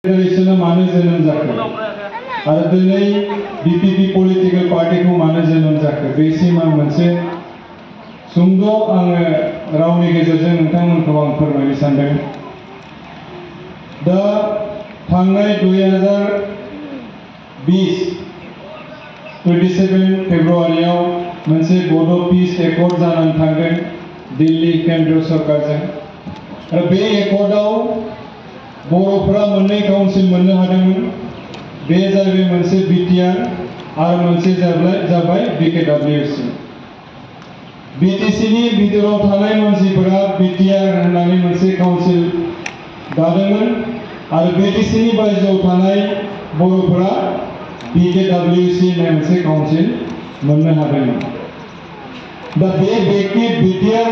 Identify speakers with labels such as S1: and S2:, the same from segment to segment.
S1: फेडारेशना मानो जोनोम जाखो आरो दिनै बीपीपी पलिटिकल पार्टीखौ मानो जोनोम जाखो बेसिम आं मोनसे सुंद' आङो रावनि गेजेरजों नोंथांमोनखौ आं फोरमायनो सानदों। दा थांनाय 2020 27 फेब्रुआरियाव मोनसे बड' पीस एकर्ड जानानै थांदों दिल्ली केंद्र सरकारजों आरो बे एकर्डआव बर'फोरा मोननै काउन्सिल मोननो हादोंमोन। बे जाबाय मोनसे बिटिआर आरो मोनसे जाबाय बीकेडब्लिउसी। बीटीसीनि भितराव थानाय मानसिफोरा बिटिआर होननानै मोनसे काउन्सिल दादोंमोन आरो बीटीसीनि बायजोआव थानाय बर'फोरा बीकेडब्लिउसी होननाय मोनसे काउन्सिल मोननो हादोंमोन। दा बे बिटिआर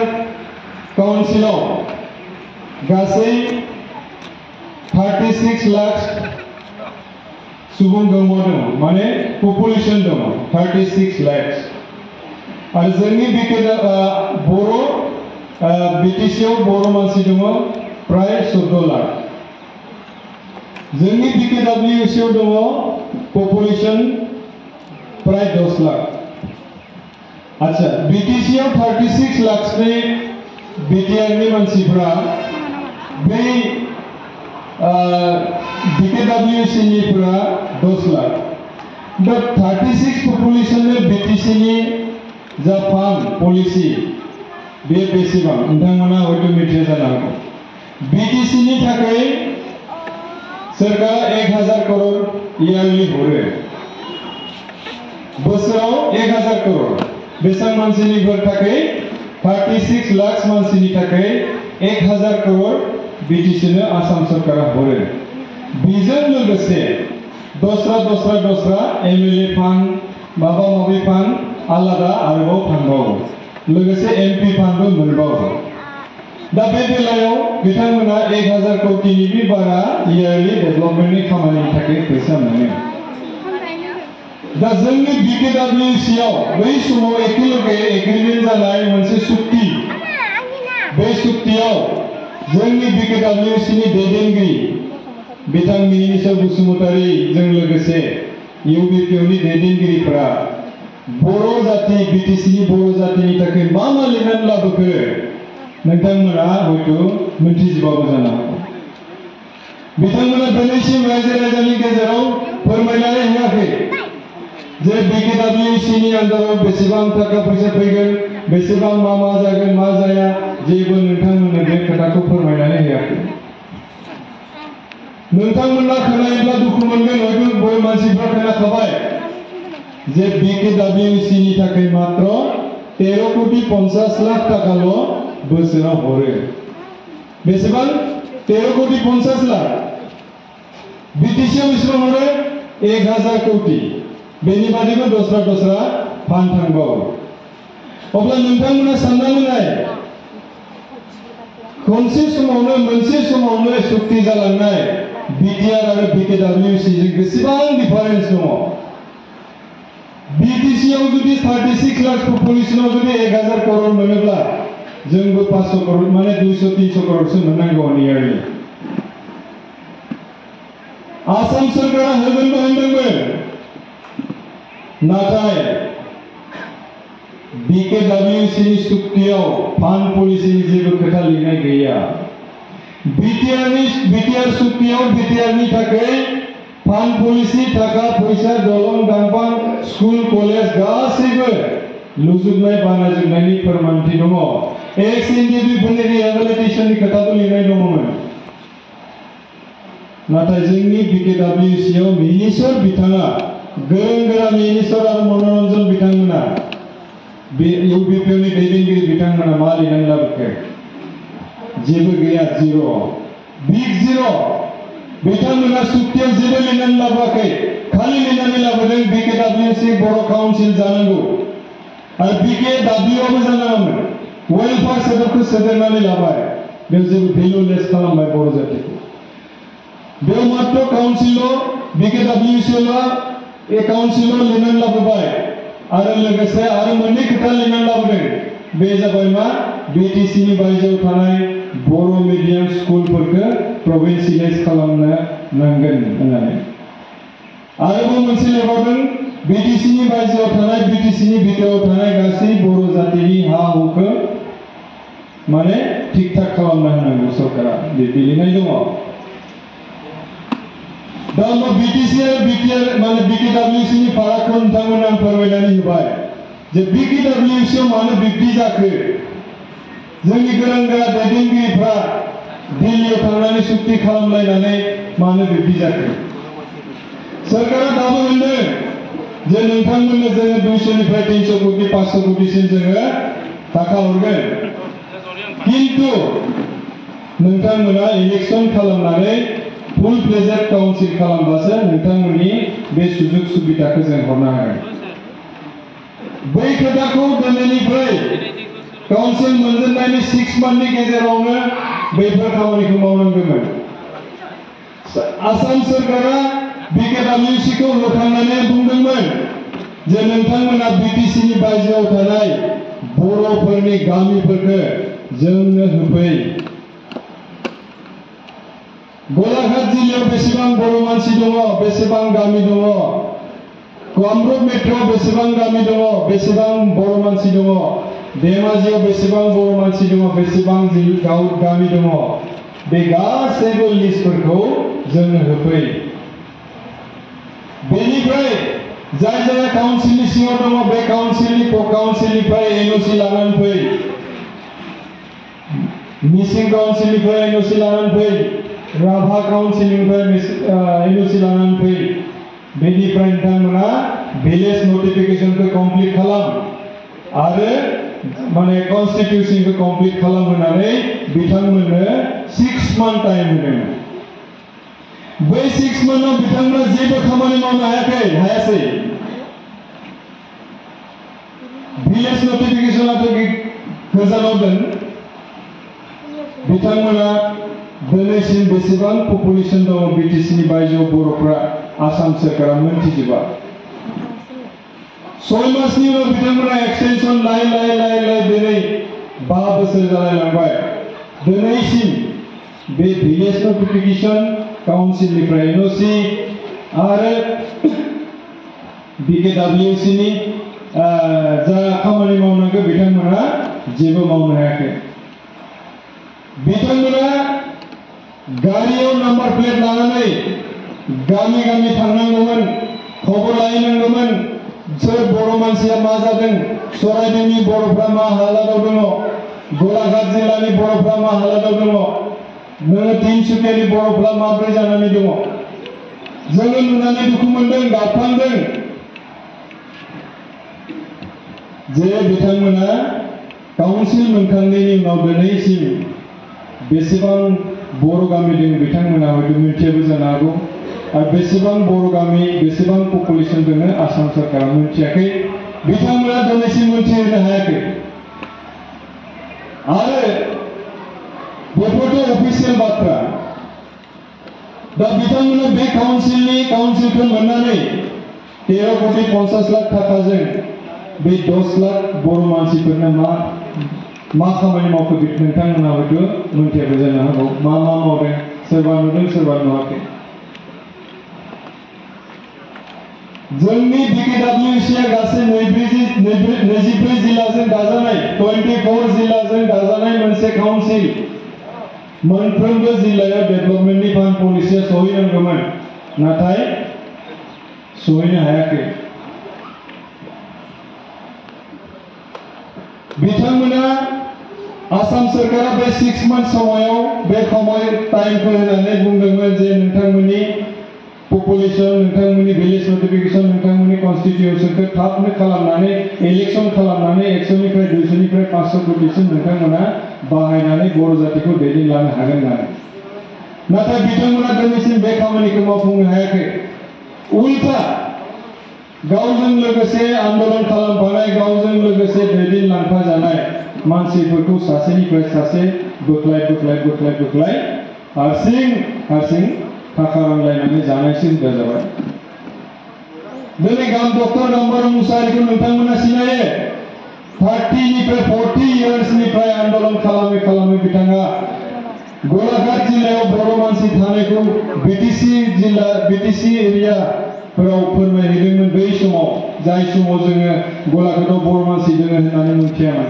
S1: काउन्सिलाव गासै 36 लाख सुबुं दङ माने पपुलेशन दङ 36 लाख आरो जोंनि बर' बीटीसीआव बर' मानसि दङ प्राय 14 लाख। जोंनि बीकेडब्लिउसीआव दङ पपुलेशन प्राय 10 लाख। अच्छा बीटीसीआव 36 लाख नि बीटीआरनि मानसिफोरा बै बीकेडब्लिउसी निफ्रा 10 लाख। दा 36 पपुलेशन बीटीसी नि जा फान्ड पलिसी बे बेसेबां नोंथांमोना हयथ' मिथिया जानो हागौ। बीटीसी नि थाखाय सरकारा 1000 करोड़ इयारलि हरो बोसोराव 1000 करोड़ बेसेबां मानसिनि थाखाय 36 लाख मानसिनि थाखाय 1000 करोड़ बीटीसी नो आसाम सरकारा हरो। बेजों लोगोसे दस्रा एमएलए फान्ड माबा माबि फान्ड आलादा आरोबाव थांबावो लोगोसे एमपी फान्डबो मोनबावो। दा बे बेलायाव बिथांमोना 1000 कोटिनि बारा इयारलि डेभेलपमेन्टनि खामानिनि थाखाय फैसा मोनो। दा जोंनि बीकेडब्लिउसीआव बै समाव एखेलगे एग्रिमेन्ट जानाय मोनसे सुक्ति बे सुक्तियाव जोंनि बीकेडब्लिउसीनि दैदेनगिरि बिथां मिनिस्टार बसुमतारी जों लोगोसे इउबिपिनि दैदेनगिरिफोरा बर' जाति बीटीसीनि बर' जातिनि थाखाय मा लिरनानै लाबोखो नोंथांमोना हयथ' मिथिजोबाबो जानो हागौ। बिथांमोना दिनैसिम रायजो राजानि गेजेराव फोरमायनानै होआखै जे बीकेडब्लिउसीनि आन्दाराव बेसेबां थाखा फैसा फैगोन बेसेबां मा जागोन मा जाया जेबो नोंथांमोननो बे खोथाखौ फोरमायनानै होआखै। नोंथांमोना खोनायोब्ला दुखु मोनगोन हयथ' बर' मानसिफ्रा खोनाखाबाय जे बीकेडब्लिउसीनि थाखाय मात्र 13 कोटी 50 लाख टाकाल' बोसोराव हरो। बेसेबां 13 कोटी 50 लाख बीटीसीआव बेसेबां हरो 1000 कोटी बेनि बादैबो दस्रा फान्ड थांबावो। अब्ला नोंथांमोना साननानै नाय मोनसे समावनो सुक्ति जालांनाय बिटिआर आरो बीकेडब्लिउसी जों बेसेबां डिफारेन्स दङ। बीटीसीआव जुदि 36 लाख पपुलेशनाव जुदि 1000 करोड़ मोनोब्ला जोंबो 500 करोड़ माने 200-300 करोड़सो मोननांगौ इयारलि। आसाम सरकारा होगोनबो होनदोंमोन नाथाय बीकेडब्लिउसीनि सुक्तियाव फान्ड पलिसीनि जेबो खोथा लिरनाय गैया। बिटिआर सुक्तियाव बिटिआरनि थाखाय फान्ड पलिसी थाखा फैसा दलं दांफां स्कुल कलेज गासैबो लुजोबनाय बानायजोबनायनि फोरमानथि दङ। एक्स एनडिबिफोरनि रिहेबिलिटेशननि खोथाबो लिरनाय दङमोन। नाथाय जोंनि बीकेडब्लिउसीआव मिनिस्टार बिथाङा गोरों गोरा मिनिस्टार आरो मनोरन्जन बिथांमोना बे इउबिपिनि दैदेनगिरि बिथांमोना मा लिरनानै लाबोखो जेबो गैया जिर' बिग जिर'। बिथांमोना सुक्तियाव जेबो लिरनानै लाबोआखै खालि लिरनानै लाबोदों बीकेडब्लिउसी बर' काउन्सिल जानांगौ आरो बीकेडब्लिउआबो जानांगौमोन वेलफेयार सोदोबखौ सोदेरनानै लाबाय। बेयाव जेबो भेलुलेस खालामबाय बर' जातिखौ। बेयाव मात्र काउन्सिल' बीकेडब्लिउसीआव काउन्सिल' लिरनानै लाबोबाय आरो लोगोसे आरो मोननै खोथा लिरनानै लाबोदों बे जाबाय मा बीटीसीनि बायजोआव थानाय बर' मिडियाम स्कुलफोरखौ प्रभिन्सियेलाइज खालामनो नांगोन होननानै आरोबाव मोनसे लिरबावदों बिटिसिनि बायजोआव थानाय बिटिसिनि बिथोराव थानाय गासै बर' जातिनि हा हुखौ माने थिक थाक खालामना होनांगौ सरकारा बिदि लिरनाय दङ दा बिटिसि आरो बिटिआर माने बिकेडब्लिउसि नि फारागखौ नोंथांमोना आं फोरमायनानै होबाय जे बिकेडब्लिउसि आव मानो बिब्दि जाखो जोंनि गोरों गोरा दैदेनगिरिफ्रा दिल्लीयाव थांनानै सुक्ति खालामलायनानै मानो बिब्दि जाखो सरकारा दाबो होनदों जे नोंथांमोननो जोङो 200 निफ्राय 300 कोटि 500 कोटिसिम जोङो थाखा हरगोन किन्तु नोंथांमोना इलेक्सन खालामनानै फुल प्लेजेड काउन्सिल खालामबासो नोंथांमोननि बे सुजुग सुबिदाखौ जों हरनो हागोन बै खोथाखौ दिनैनिफ्राय काउन्सिल मोनजेननायनि 6 मान्थनि गेजेरावनो बैफोर खामानिखौ मावनांगौमोन आसाम सरकारा बिकेडब्लिउसि खौ होखांनानै बुंदोंमोन जे नोंथांमोना बिटिसिनि बायजोआव थानाय बर'फोरनि गामिफोरखौ जोंनो होफै गलाघाट जिल्लायाव बेसेबां बर' मानसि दङ बेसेबां गामि दङ कामरुप मेट्र'आव बेसेबां गामि दङ बेसेबां बर' मानसि दङ धेमाजियाव बेसेबां बर' मानसि दङ बेसेबां गामि दङ बे गासैबो लिस्टफोरखौ जोंनो होफै बेनिफ्राय जाय जाय काउन्सिलनि सिङाव दङ बे काउन्सिलनिफ्राय एनअसि लानानै फै मिसिं काउन्सिलनिफ्राय एनअसि लानानै फै राभा काउन्सिलनिफ्राय एनअसि लानानै फै बेनिफ्राय नोंथांमोना भिलेज नटिफिकेशनखौ कमप्लिट खालाम आरो माने कन्स्टिटिउशनखौ कमप्लिट खालाम होनानै बिथांमोननो 6 मान्थ टाइम होदों बै 6 मान्थआव बिथांमोना जेबो खामानि मावनो हायासै भिलेज नटिफिकेशनाथ' गोजानाव दोन बिथांमोना दिनैसिम बेसेबां पपुलेसन दङ बिटिसिनि बायजोआव बर'फ्रा आसाम सरकारा मोनथिजोबा 6 मासनि उनाव बिथांमोना एक्सटेनसन लाय दिनै 5 बोसोर जालायलांबाय दिनैसिम बे भिलेज नटिफिकेशन काउन्सिलनिफ्राय एनअसि आरो बिकेडब्लिउसि नि जा खामानि मावनांगौ बिथांमोना जेबो मावनो हायाखै बिथांमोना गारियाव नाम्बार प्लेट लानानै गामि गामि थांनांगौमोन खबर लायनांगौमोन सोर बर' मानसिया मा जादों सराइदेवनि बर'फ्रा मा हालादाव दङ गलाघाट जिल्लानि बर'फ्रा मा हालादाव दङ नोङो तिनसुकियानि बर'फ्रा माब्रै जानानै दङ जोङो नुनानै दुखु मोनदों गाबखांदों जे बिथांमोना काउन्सिल मोनखांनायनि उनाव दिनैसिम बेसेबां बर' गामि दं बिथांमोना हयथ' मिथियाबो जानो हागौ आरो बेसेबां बर' गामि बेसेबां पपुलेसन दङ आसाम सरकारा मिथियाखै बिथांमोना दिनैसिम मिथिहोनो हायाखै आरो बेफोरथ' अफिसियेल बाथ्रा दा बिथांमोना बे काउन्सिलखौ मोननानै 13 कोटि 50 लाख थाखाजों बे 10 लाख बर' मानसिफोरनो मा खामानि मावखो नोंथांमोना हयथ' मिथियाबो जानो हागौ मा मावदों सोरबा नुदों सोरबा नुवाखै जोंनि बिकेडब्लिउसिआ गासै 24 जिल्लाजों दाजानाय 24 जिल्लाजों दाजानाय मोनसे काउन्सिल मोनफ्रोमबो जिल्लायाव डेभेलपमेन्टनि फान्ड पलिसिया सहैनांगौमोन नाथाय सहैनो हायाखै बिथांमोना आसाम सरकारा बे 6 मान्थ समायाव बे टाइमखौ होनानै बुंदोंमोन जे नोंथांमोननि पपुलेसन नोंथांमोननि भिलेज नटिफिकेशन नोंथांमोननि कन्स्टिटिउशनखौ थाबनो खालामनानै इलेक्शन खालामनानै 100 निफ्राय 200 निफ्राय 500 कोटिसिम नोंथांमोना बाहायनानै बर' जातिखौ दैदेनलांनो हागोन होननानै नाथाय बिथांमोना दिनैसिम बे खामानिखौ मावफुंनो हायाखै उल्था गावजों लोगोसे आन्दोलन खालामफानाय गावजों लोगोसे दैदेनलांफाजानाय मानसिफोरखौ सासेनिफ्राय सासे बोख्लाय हारसिं थाखा रानलायनानै जानायसो हुदा जाबाय दिनै डक्टर गाम्बारू मुसाहारिखौ नोंथांमोना सिनायो 30 निफ्राय 40 इयार्सनिफ्राय आन्दोलन खालामै बिथाङा गलाघाट जिल्लायाव बर' मानसि थानायखौ बिटिसि एरियाफोराव फोरमायहैदोंमोन बै समाव जाय समाव जोङो गलाघाटआव बर' मानसि दङ होननानै मिथियामोन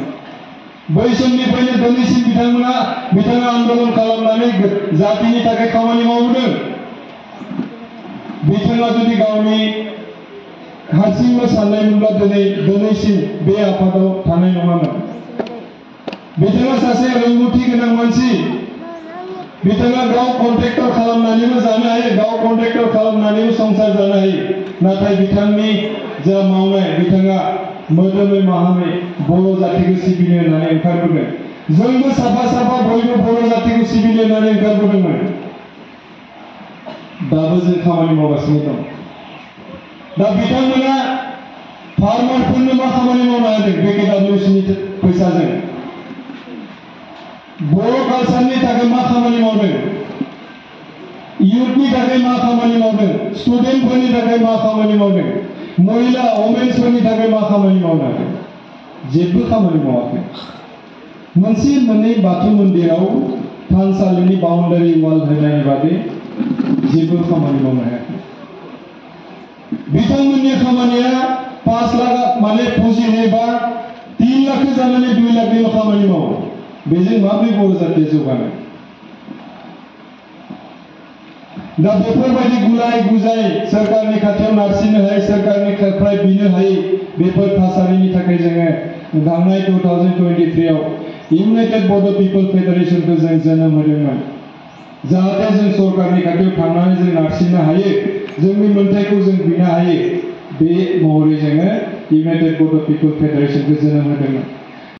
S1: बै समनिफ्रायनो दिनैसिम बिथाङा आन्दोलन खालामनानै जातिनि थाखाय खामानि मावदों बिथाङा जुदि गावनि हारसिंल' साननायमोनब्ला दिनैसिम बे आफादाव थानाय नङामोन बिथाङा सासे रोंगौथि गोनां मानसि बिथाङा गाव कन्ट्रेक्टर खालामनानैबो जानो हायो गाव कन्ट्रेक्टर खालामनानैबो संसार जानो हायो नाथाय बिथांनि जा मावनाय बिथाङा मोदोमै माहामै बर' जातिखौ सिबिनो होननानै ओंखारबोदों जोंबो साफा बयबो बर' जातिखौ सिबिनो होननानै ओंखारबोदोंमोन दाबो जों खामानि मावगासिनो दं दा बिथांमोना फार्मारफोरनो मा खामानि मावनो हादों BKWCनि फैसाजों बर' कालचारनि थाखाय मा खामानि मावदों इयुथनि थाखाय मा खामानि मावदों स्टुडेन्टफोरनि थाखाय मा खामानि मावदों महिला वमेन्सफोरनि थाखाय मा खामानि मावनो हादों जेबो खामानि मावाखै मोनसे मोननै बाथौ मन्दिराव थानसालिनि बाउन्डारि वाल होनायनि बादै जेबो खामानि मावनो हायाखै बिथांमोननि खामानिया 5 लाख माने फुजिनायबा 3 लाख जानानै 2 लाखनिल' खामानि मावो बेजों माब्रै बर' जातिया जौगानो दा बेफोरबायदि गुलाय गुजाय सोरखारनि खाथियाव नारसिननो हायै सोरखारनिफ्राय बिनो हायै बेफोर थासारिनि थाखाय जोङो थांनाय 2023 आव इउनाइटेड बड' पिपल फेडारेशनखौ जों जोनोम होदोंमोन जाहाथे जों सरकारनि खाथियाव थांनानै जों नारसिननो हायो जोंनि मोन्थाइखौ जों बिनो हायो बे महरै जोङो इउनाइटेड बड' पिपल फेडारेशनखौ जोनोम होदोंमोन